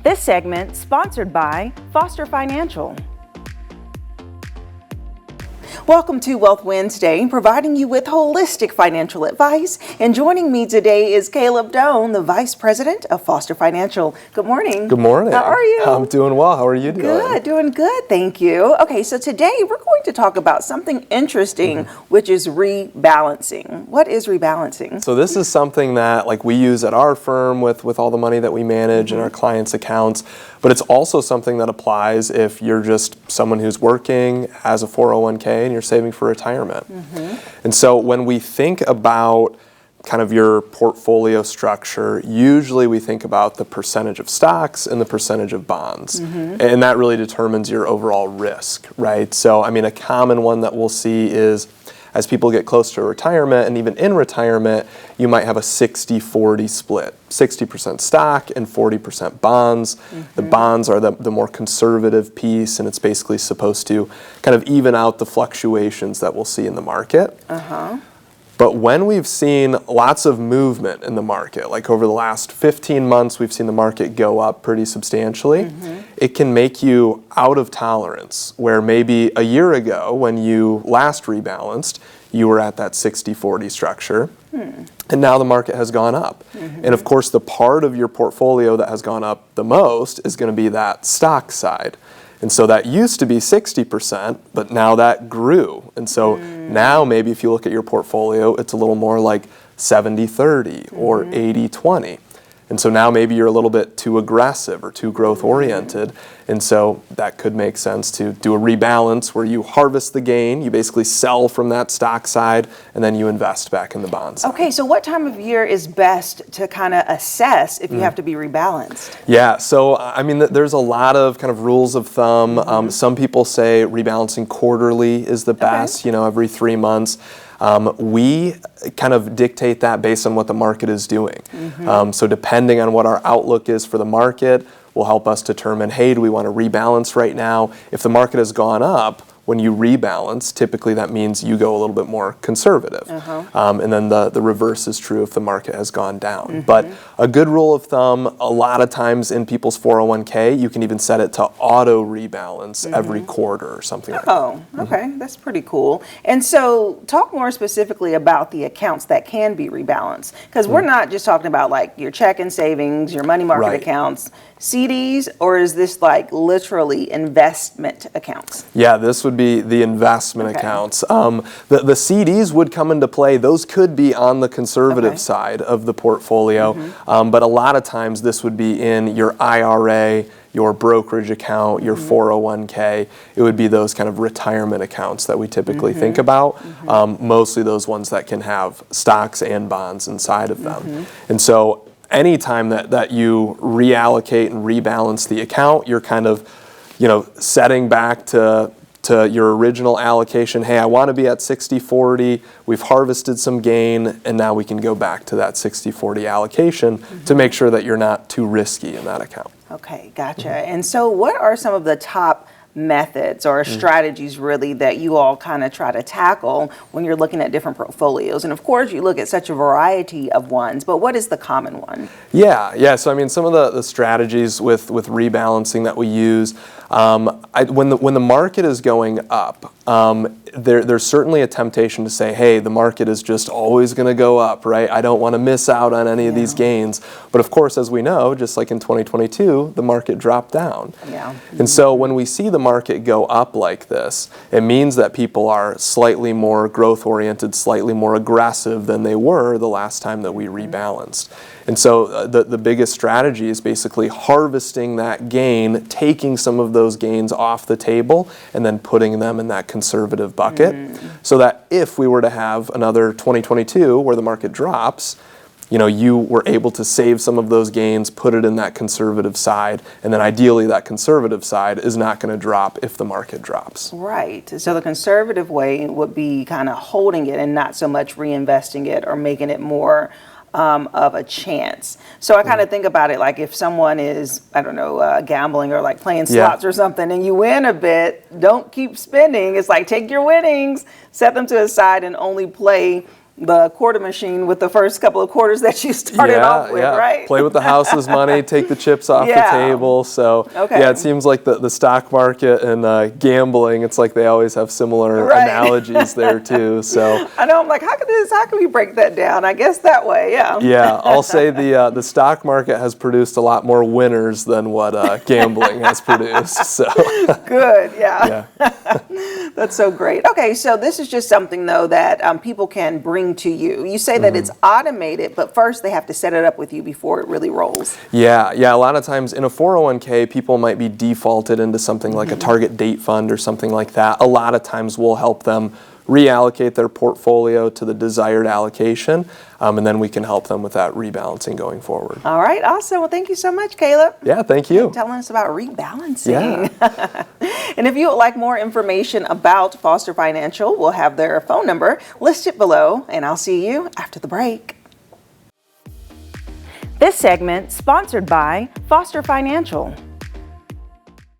This segment sponsored by Foster Financial. Welcome to Wealth Wednesday, providing you with holistic financial advice. And joining me today is Caleb Doane, the Vice President of Foster Financial. Good morning. Good morning. How are you? I'm doing well. How are you doing? Good, doing good, thank you. Okay, so today we're going to talk about something interesting, which is rebalancing. What is rebalancing? So this is something that we use at our firm with all the money that we manage in our clients' accounts, but it's also something that applies if you're just someone who's working, has a 401k, and you're saving for retirement. And so when we think about kind of your portfolio structure, usually we think about the percentage of stocks and the percentage of bonds. And that really determines your overall risk, right? So, I mean, a common one that we'll see is as people get close to retirement, and even in retirement, you might have a 60-40 split. 60% stock and 40% bonds. The bonds are the more conservative piece, and it's basically supposed to kind of even out the fluctuations that we'll see in the market. But when we've seen lots of movement in the market, like over the last 15 months, we've seen the market go up pretty substantially, it can make you out of tolerance, where maybe a year ago when you last rebalanced, you were at that 60-40 structure, and now the market has gone up. And of course, the part of your portfolio that has gone up the most is going to be that stock side. And so that used to be 60%, but now that grew. And so now maybe if you look at your portfolio, it's a little more like 70-30 or 80-20. And so now maybe you're a little bit too aggressive or too growth oriented. And so that could make sense to do a rebalance where you harvest the gain, you basically sell from that stock side, and then you invest back in the bonds. Okay, so what time of year is best to kind of assess if you have to be rebalanced? Yeah, so I mean, there's a lot of kind of rules of thumb. Some people say rebalancing quarterly is the best, every 3 months. We kind of dictate that based on what the market is doing. So depending on what our outlook is for the market will help us determine, hey, do we want to rebalance right now? If the market has gone up, when you rebalance, typically that means you go a little bit more conservative. And then the reverse is true if the market has gone down. But a good rule of thumb, a lot of times in people's 401k, you can even set it to auto rebalance every quarter or something like that. Oh, okay, that's pretty cool. And so talk more specifically about the accounts that can be rebalanced, because we're not just talking about like your checking savings, your money market accounts, CDs, or is this like literally investment accounts? Yeah, this would be the investment accounts. The CDs would come into play. Those could be on the conservative side of the portfolio, but a lot of times this would be in your IRA, your brokerage account, your 401k. It would be those kind of retirement accounts that we typically think about, mostly those ones that can have stocks and bonds inside of them. And so anytime that you reallocate and rebalance the account, you're kind of, setting back to your original allocation. Hey, I want to be at 60-40. We've harvested some gain, and now we can go back to that 60-40 allocation to make sure that you're not too risky in that account. Okay, gotcha. And so what are some of the top methods or strategies really that you all kind of try to tackle when you're looking at different portfolios? And of course you look at such a variety of ones, but what is the common one? Yeah. So I mean, some of the strategies with rebalancing that we use, when the market is going up, there's certainly a temptation to say, hey, the market is just always going to go up, right? I don't want to miss out on any of these gains. But of course, as we know, just like in 2022, the market dropped down. And so when we see the market go up like this, it means that people are slightly more growth oriented, slightly more aggressive than they were the last time that we rebalanced. And so the biggest strategy is basically harvesting that gain, taking some of those gains off the table, and then putting them in that conservative bucket, so that if we were to have another 2022 where the market drops, you were able to save some of those gains, put it in that conservative side, and then ideally that conservative side is not going to drop if the market drops. Right. So the conservative way would be kind of holding it and not so much reinvesting it or making it more of a chance. So I kind of think about it like if someone is, gambling or like playing slots or something, and you win a bit, don't keep spending. It's like take your winnings, set them to the side, and only play the quarter machine with the first couple of quarters that you started off with, right? Play with the house's money, take the chips off the table. So yeah, it seems like the stock market and gambling, it's like they always have similar analogies there too. So I know, I'm like, how can we break that down? I guess that way, yeah. Yeah, I'll say the stock market has produced a lot more winners than what gambling has produced. So good, yeah. That's so great. Okay, so this is just something though that people can bring to you. You say that it's automated, but first they have to set it up with you before it really rolls. Yeah. A lot of times in a 401k, people might be defaulted into something like a target date fund or something like that. A lot of times we'll help them reallocate their portfolio to the desired allocation, and then we can help them with that rebalancing going forward. All right, awesome. Well, thank you so much, Caleb. Yeah, thank you. Telling us about rebalancing. Yeah. And if you would like more information about Foster Financial, we'll have their phone number listed below, and I'll see you after the break. This segment sponsored by Foster Financial.